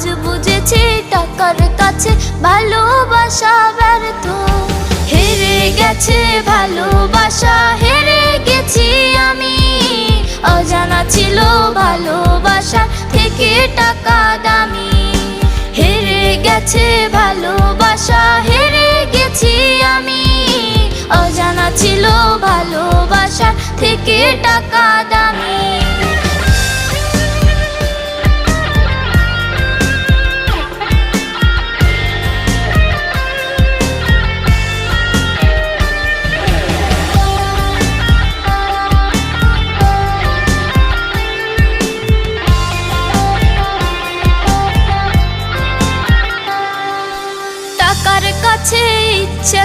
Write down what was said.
আজ বুঝেছি টাকার কাছে ভালোবাসা ব্যর্থ। হেরে গেছে ভালোবাসা, হেরে গেছি আমি। অজানা ছিল ভালোবাসা থেকে টাকা দামি। হেরে গেছে ভালোবাসা, হেরে গেছি আমি। অজানা ছিল ভালোবাসা থেকে টাকা দামি। টাকার কাছে ইচ্ছে